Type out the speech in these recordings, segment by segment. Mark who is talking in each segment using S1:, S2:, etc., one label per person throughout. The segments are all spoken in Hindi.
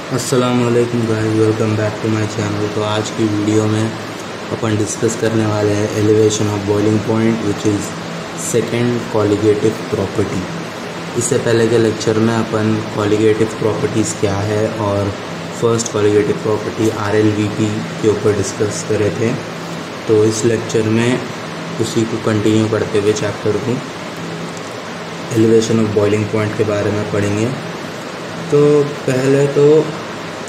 S1: अस्सलामुअलैकुम guys, welcome back to my channel. तो आज की वीडियो में अपन डिस्कस करने वाले हैं elevation of boiling point which is second colligative property. इससे पहले के लेक्चर में अपन कॉलिगेटिव प्रॉपर्टीज़ क्या है और फर्स्ट कॉलिगेटिव प्रॉपर्टी RLVP के ऊपर डिस्कस करे थे। तो इस लेक्चर में उसी को कंटिन्यू करते हुए चैप्टर को एलिवेशन ऑफ बॉइलिंग पॉइंट के बारे में पढ़ेंगे। तो पहले तो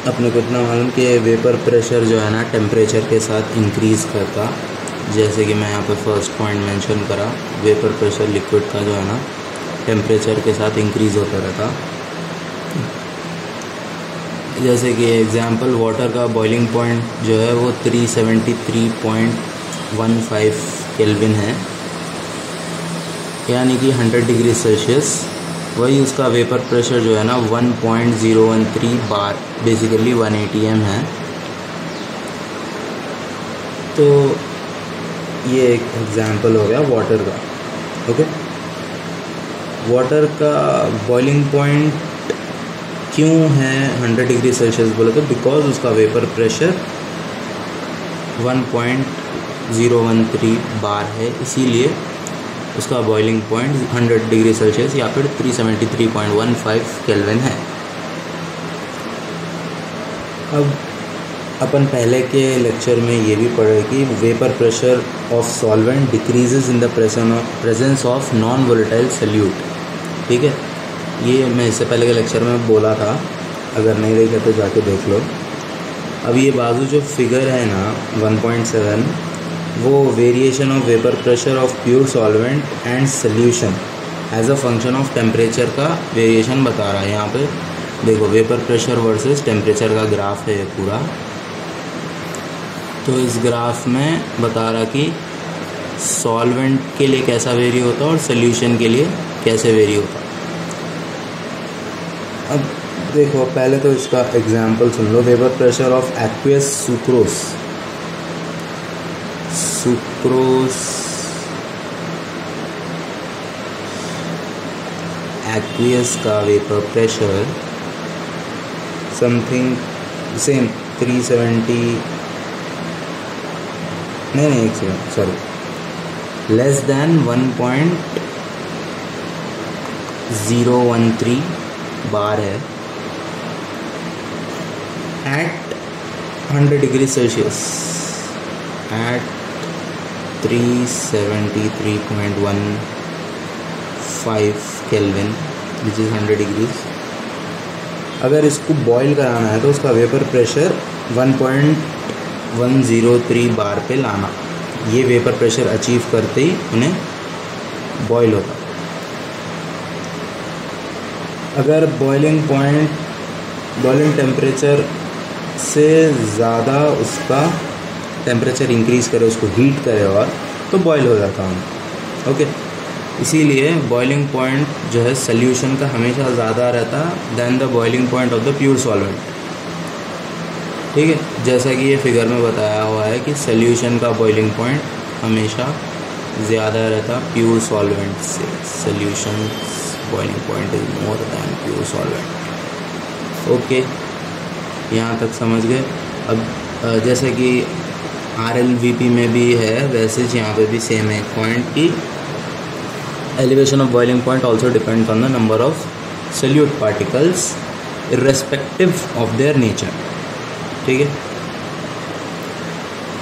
S1: अपने को इतना मालूम कि वेपर प्रेशर जो है ना टेम्परेचर के साथ इंक्रीज़ करता, जैसे कि मैं यहाँ पे फर्स्ट पॉइंट मेंशन करा, वेपर प्रेशर लिक्विड का जो है ना टेम्परेचर के साथ इंक्रीज़ होता रहता। जैसे कि एग्जांपल वाटर का बॉइलिंग पॉइंट जो है वो 373.15 केल्विन है, यानी कि 100 डिग्री सेल्सियस। वही उसका वेपर प्रेशर जो है ना 1.013 बार, बेसिकली 1 atm है। तो ये एक एग्जांपल हो गया वाटर का। ओके, वाटर का बॉइलिंग पॉइंट क्यों है 100 डिग्री सेल्सियस बोले तो बिकॉज उसका वेपर प्रेशर 1.013 बार है, इसीलिए उसका बॉइलिंग पॉइंट 100 डिग्री सेल्सियस या फिर 373.15 केल्विन है। अब अपन पहले के लेक्चर में ये भी पढ़े कि vapour pressure of solvent decreases in the presence of non volatile solute. ठीक है, ये मैं इससे पहले के लेक्चर में बोला था, अगर नहीं देखे तो जाके देख लो। अब ये बाजू जो फिगर है ना 1.7, वो variation of vapour pressure of pure solvent and solution as a function of temperature का वेरिएशन बता रहा है। यहाँ पे देखो वेपर प्रेशर वर्सेस टेम्परेचर का ग्राफ है ये पूरा। तो इस ग्राफ में बता रहा कि सॉल्वेंट के लिए कैसा वेरी होता है और सोल्यूशन के लिए कैसे वेरी होता है। अब देखो पहले तो इसका एग्जाम्पल सुन लो। Vapour pressure of aqueous sucrose aqueous का वेपर प्रेशर समथिंग सेम 370 नहीं एक second sorry less than 1.013 bar है at 100 degree Celsius at 373.15 kelvin which is 100 degrees. अगर इसको बॉईल कराना है तो उसका वेपर प्रेशर 1.103 बार पे लाना। ये वेपर प्रेशर अचीव करते ही उन्हें बॉईल होता। अगर बॉइलिंग टेम्परेचर से ज़्यादा उसका टेम्परेचर इंक्रीज़ करे, उसको हीट करे और तो बॉयल हो जाता हूँ। ओके, इसीलिए बॉइलिंग पॉइंट जो है सोल्यूशन का हमेशा ज़्यादा रहता than the boiling point of the pure solvent. ठीक है, जैसा कि ये फिगर में बताया हुआ है कि सोल्यूशन का बॉइलिंग पॉइंट हमेशा ज़्यादा रहता प्योर सॉल्वेंट से। Solution boiling point is more than pure solvent. Okay, यहाँ तक समझ गए। अब जैसे कि RLVP में भी है वैसे यहाँ पे भी सेम है पॉइंट की elevation of boiling point also depends on the number of solute particles irrespective of their nature. ठीक है,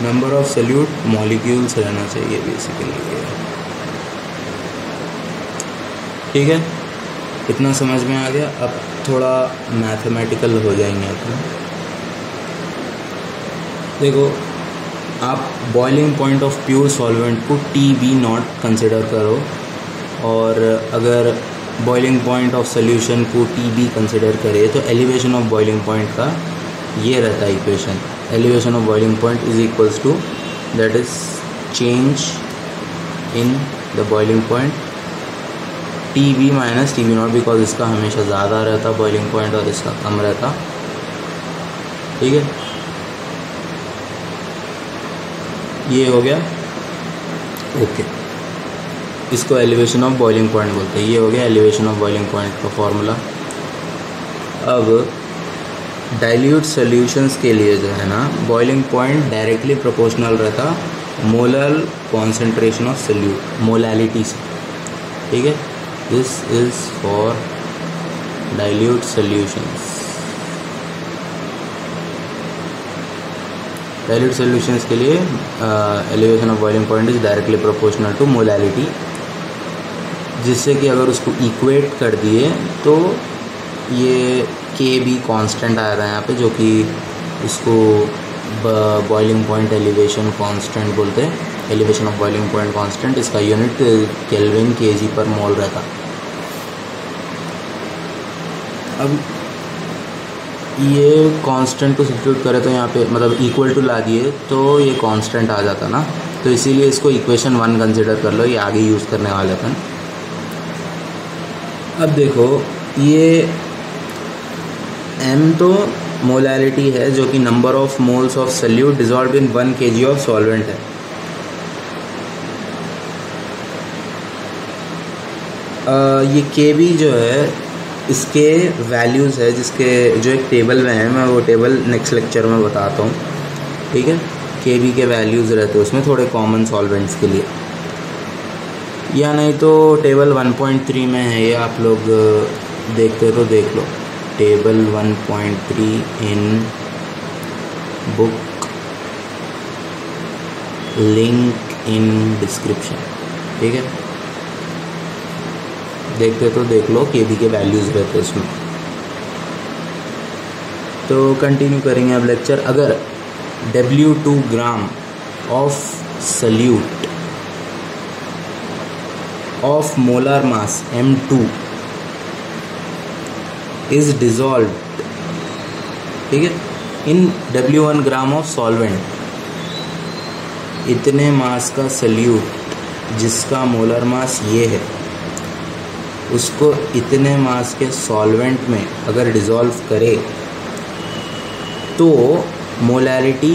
S1: नंबर ऑफ सोल्यूट मॉलिक्यूल्स रहना चाहिए बेसिकली। ठीक है, इतना समझ में आ गया। अब थोड़ा मैथमेटिकल हो जाएंगे अपन। देखो, आप boiling point of pure solvent को TB0 कंसिडर करो, और अगर बॉइलिंग पॉइंट ऑफ सोल्यूशन को TB कंसिडर करे तो एलिवेशन ऑफ बॉइलिंग पॉइंट का ये रहता है equation. Elevation of boiling point is equals to that is change in the boiling point TB minus TB0, because इसका हमेशा ज़्यादा रहता बॉइलिंग पॉइंट और इसका कम रहता। ठीक है, ये हो गया। ओके, इसको एलिवेशन ऑफ बॉइलिंग पॉइंट बोलते हैं। ये हो गया एलिवेशन ऑफ बॉइलिंग पॉइंट का फॉर्मूला। अब डाइल्यूट सॉल्यूशंस के लिए जो है ना बॉइलिंग पॉइंट डायरेक्टली प्रोपोर्शनल रहता molar concentration of solute, molality से, ठीक है। This is for dilute solutions. Dilute solutions के लिए elevation of boiling point is directly proportional to molality, जिससे कि अगर उसको इक्वेट कर दिए तो ये के भी कांस्टेंट आ रहा है यहाँ पे, जो कि इसको बॉइलिंग पॉइंट एलिवेशन कांस्टेंट बोलते हैं। Elevation of boiling point constant, इसका यूनिट केल्विन केजी पर मोल रहता। अब ये कांस्टेंट को सब्स्टिट्यूट करें तो यहाँ पे मतलब इक्वल टू ला दिए तो ये कांस्टेंट आ जाता ना, तो इसीलिए इसको इक्वेशन 1 कंसिडर कर लो, ये आगे यूज़ करने वाले अपन। अब देखो ये m तो मोलैलिटी है, जो कि number of moles of solute dissolved in 1 kg of solvent है। ये kb जो है इसके वैल्यूज़ है, जिसके जो एक टेबल में है, मैं वो टेबल नेक्स्ट लेक्चर में बताता हूँ, ठीक है। kb के वैल्यूज़ रहते हैं उसमें थोड़े कॉमन सॉल्वेंट्स के लिए, या नहीं तो टेबल 1.3 में है ये, आप लोग देखते हो तो देख लो। Table 1.3 in book, link in description, ठीक है। देखते तो देख लो, केबी के वैल्यूज़ रहते हैं उसमें। तो कंटिन्यू करेंगे अब लेक्चर। अगर W2 gram of solute of molar mass M2 is dissolved, ठीक है, इन W1 ग्राम ऑफ सॉल्वेंट, इतने मास का सल्यूट जिसका मोलर मास ये है, उसको इतने मास के सॉल्वेंट में अगर डिसॉल्व करे तो मोलैलिटी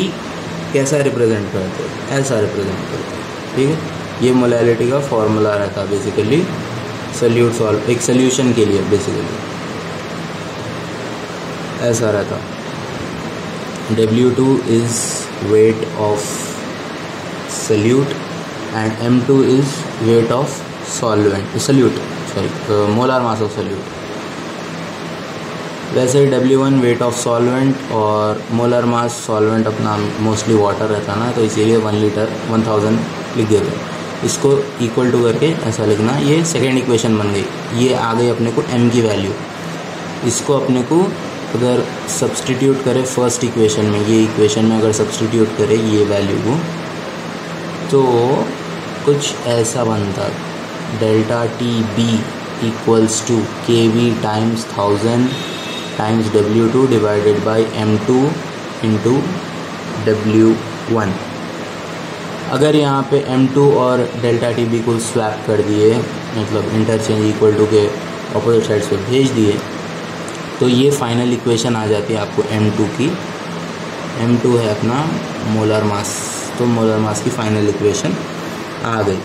S1: कैसा रिप्रेजेंट करते हैं, ऐसा रिप्रेजेंट करते हैं, ठीक है। ये मोलैलिटी का फॉर्मूला रहता है बेसिकली सल्यूट सॉल्व, एक सॉल्यूशन के लिए बेसिकली ऐसा रहता। W2 is weight of solute and M2 is weight of solvent, solute sorry molar mass of solute. वैसे W1 वेट ऑफ सॉल्वेंट और मोलर मास सॉल्वेंट अपना मोस्टली वाटर रहता ना, तो इसीलिए 1 लीटर 1000 लिख देते हैं। इसको इक्वल टू करके ऐसा लिखना, ये सेकेंड इक्वेशन बन गई। ये आ गई अपने को m की वैल्यू, इसको अपने को अगर सब्सटीट्यूट करें फर्स्ट इक्वेशन में, ये इक्वेशन में अगर सब्सटीट्यूट करें ये वैल्यू को, तो कुछ ऐसा बनता, delta T B equals to K V times 1000 times W2 divided by M2 into W1। अगर यहाँ पे M2 और डेल्टा टी बी को स्वैप कर दिए, मतलब इंटरचेंज इक्वल टू के अपोजिट साइड्स पे भेज दिए, तो ये फाइनल इक्वेशन आ जाती है आपको M2 की। M2 है अपना मोलर मास, तो मोलर मास की फाइनल इक्वेशन आ गई।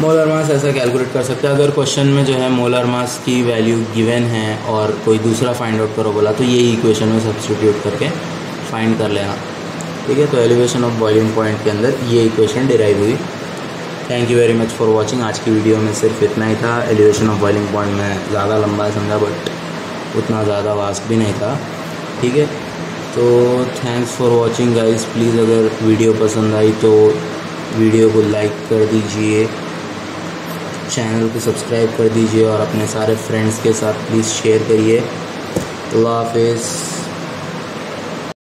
S1: मोलर मास ऐसा कैलकुलेट कर सकते हैं। अगर क्वेश्चन में जो है मोलर मास की वैल्यू गिवन है और कोई दूसरा फाइंड आउट करो बोला, तो यही इक्वेशन में सब्स्टिट्यूट करके फाइंड कर लेना, ठीक है। तो एलिवेशन ऑफ बॉइलिंग पॉइंट के अंदर ये इक्वेशन डिराइव हुई। Thank you very much for watching. आज की वीडियो में सिर्फ इतना ही था। एलिवेशन ऑफ बॉइलिंग पॉइंट में ज़्यादा लंबा समझा, बट उतना ज़्यादा वास्ट भी नहीं था, ठीक है। तो thanks for watching guys. Please अगर वीडियो पसंद आई तो वीडियो को लाइक कर दीजिए, चैनल को सब्सक्राइब कर दीजिए और अपने सारे फ्रेंड्स के साथ प्लीज़ शेयर करिए। अल्लाह हाफिज़।